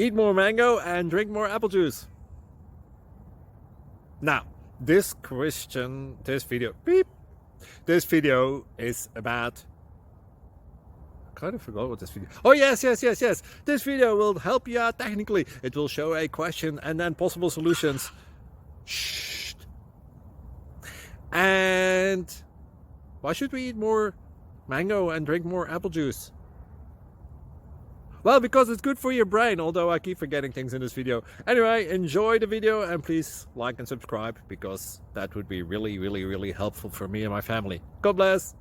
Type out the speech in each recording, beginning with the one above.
Eat more mango and drink more apple juice. Now, this video is about... I kind of forgot what this video... Oh, yes. This video will help you out technically. It will show a question and then possible solutions. Shh. And why should we eat more mango and drink more apple juice? Well, because it's good for your brain, although I keep forgetting things in this video. Anyway, enjoy the video and please like and subscribe, because that would be really helpful for me and my family. God bless!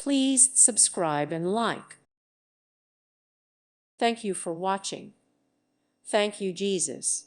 Please subscribe and like. Thank you for watching. Thank you, Jesus.